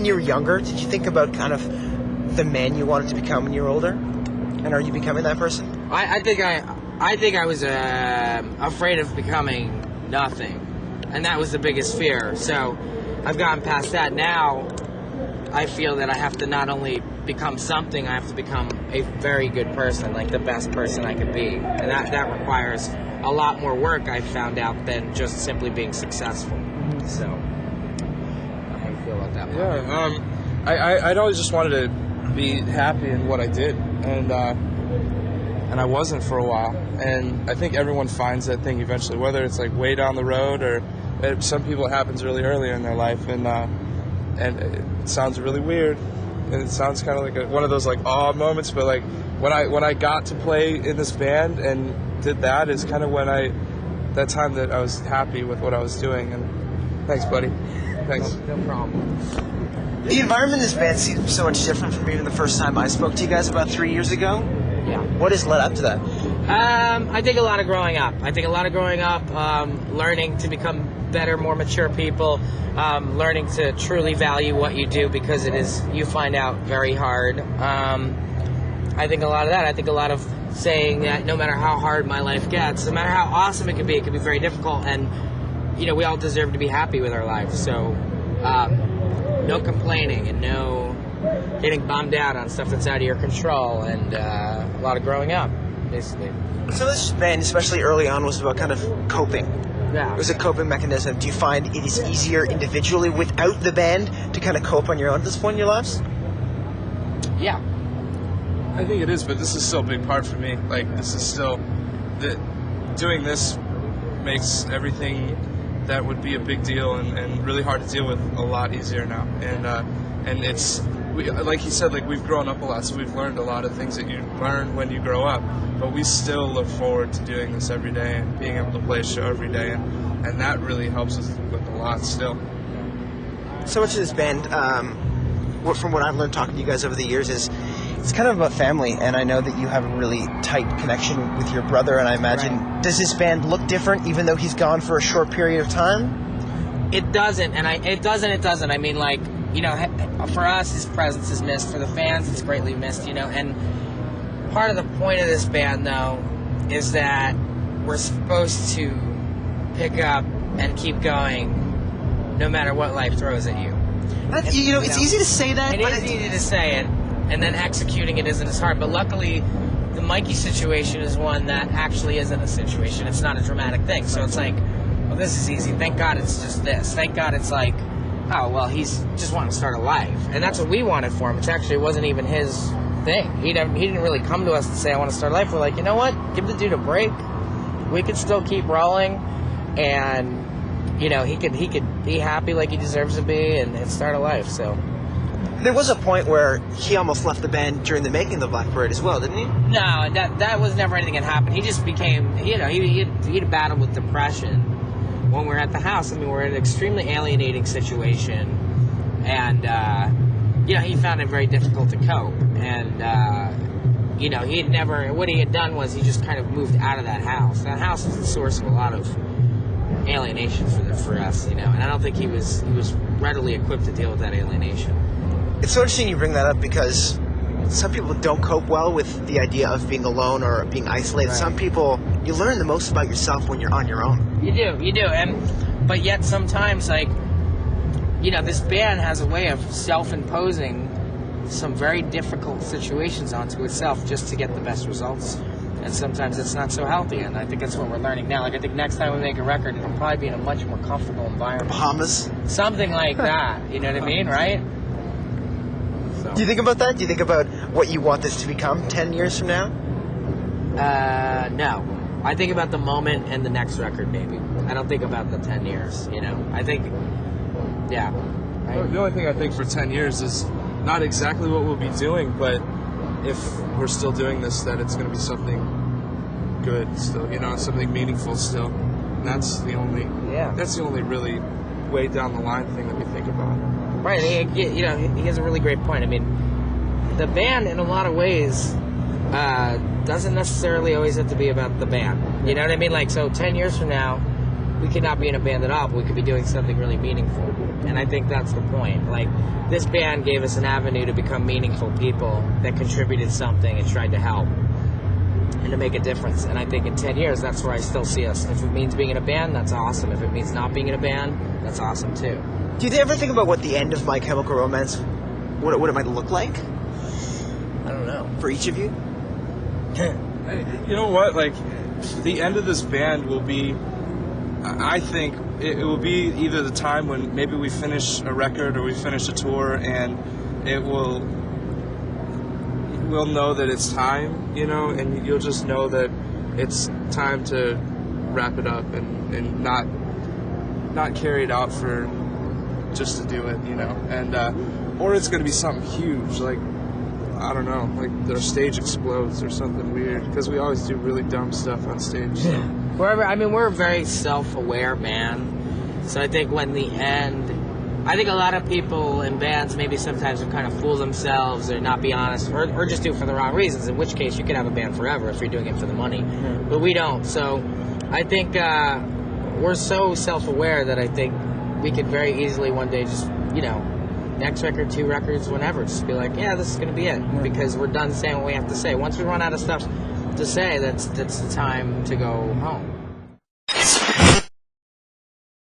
you were younger, did you think about kind of the man you wanted to become when you were older? And are you becoming that person? I think I was afraid of becoming nothing, and that was the biggest fear. So I've gotten past that. Now I feel that I have to not only become something, I have to become a very good person, like the best person I could be, and that requires a lot more work, I've found out, than just simply being successful. So how do you feel about that? Yeah, I'd always just wanted to be happy in what I did, and I wasn't for a while, and I think everyone finds that thing eventually, whether it's like way down the road or some people it happens really early in their life, and it sounds really weird, and it sounds kind of like one of those like awe moments, but like when I got to play in this band and did that is kind of when that time that I was happy with what I was doing. And thanks, buddy. Thanks. No problem. The environment in this band seems so much different from even the first time I spoke to you guys about 3 years ago. Yeah. What has led up to that? I think a lot of growing up. Learning to become better, more mature people, learning to truly value what you do, because it is, you find out, very hard. I think a lot of that. I think a lot of saying that no matter how hard my life gets, no matter how awesome it can be very difficult, and we all deserve to be happy with our lives. So no complaining and no getting bummed out on stuff that's out of your control, and a lot of growing up, basically. So this band, especially early on, was about kind of coping. Yeah. It was a coping mechanism. Do you find it is easier individually without the band to kind of cope on your own at this point in your lives? Yeah. I think it is, but this is still a big part for me. Like, this is still doing this makes everything that would be a big deal and really hard to deal with a lot easier now. And it's, like he said, like, we've grown up a lot, so we've learned a lot of things that you learn when you grow up. But we still look forward to doing this every day and being able to play a show every day, and that really helps us with a lot still. So much of this band, from what I've learned talking to you guys over the years, is it's kind of about family, and I know that you have a really tight connection with your brother, and I imagine, does this band look different even though he's gone for a short period of time? It doesn't, it doesn't. I mean, like, for us, his presence is missed. For the fans, it's greatly missed, and part of the point of this band, though, is that we're supposed to pick up and keep going no matter what life throws at you. It's easy to say that. It is easy to say it, and then executing it isn't as hard. But luckily, the Mikey situation is one that actually isn't a situation. It's not a dramatic thing. So it's like, well, this is easy. Thank God it's just this. Thank God it's like, oh, well, he's just wanting to start a life. And that's what we wanted for him. It wasn't even his thing. He didn't really come to us and say, I want to start a life. We're like, you know what? Give the dude a break. We could still keep rolling, and he could be happy like he deserves to be, and start a life. So there was a point where he almost left the band during the making of the Black Parade as well, didn't he? No, that was never anything that happened. He just became, he'd battled with depression when we were at the house. I mean, we're in an extremely alienating situation, and he found it very difficult to cope. And what he had done was he just kind of moved out of that house. That house was the source of a lot of alienation for us, and I don't think he was readily equipped to deal with that alienation. It's so interesting you bring that up, because some people don't cope well with the idea of being alone or being isolated. Right. Some people, you learn the most about yourself when you're on your own. You do, but yet sometimes, like, this band has a way of self-imposing some very difficult situations onto itself just to get the best results. And sometimes it's not so healthy, and I think that's what we're learning now. Like, I think next time we make a record, it'll probably be in a much more comfortable environment. Bahamas? Something like that, you know what I mean, right? So. Do you think about that? Do you think about what you want this to become 10 years from now? No. I think about the moment and the next record, maybe. I don't think about the 10 years, I think, yeah. Right? The only thing I think for 10 years is not exactly what we'll be doing, but if we're still doing this, that it's going to be something good still, something meaningful still. And that's the only really way down the line thing that we think about. Right, he has a really great point. I mean, the band, in a lot of ways, doesn't necessarily always have to be about the band. You know what I mean? Like, so 10 years from now, we could not be in a band at all, but we could be doing something really meaningful. And I think that's the point. Like, this band gave us an avenue to become meaningful people that contributed something and tried to help and to make a difference. And I think in 10 years, that's where I still see us. If it means being in a band, that's awesome. If it means not being in a band, that's awesome too. Do you ever think about what the end of My Chemical Romance, what it might look like? I don't know. For each of you? You know what? Like, the end of this band will be, I think, it will be either the time when maybe we finish a record or we finish a tour, and we'll know that it's time, you know, and you'll just know that it's time to wrap it up and not carry it out for just to do it, you know, and or it's going to be something huge, like, I don't know, like their stage explodes or something weird, because we always do really dumb stuff on stage. So. We're a very self-aware band, so I think when the end, I think a lot of people in bands maybe sometimes will kind of fool themselves or not be honest, or just do it for the wrong reasons, in which case you could have a band forever if you're doing it for the money, but we don't. So I think we're so self-aware that I think we could very easily one day just, you know, next record, 2 records, whenever, just be like, yeah, this is going to be it, because we're done saying what we have to say. Once we run out of stuff to say, that's the time to go home.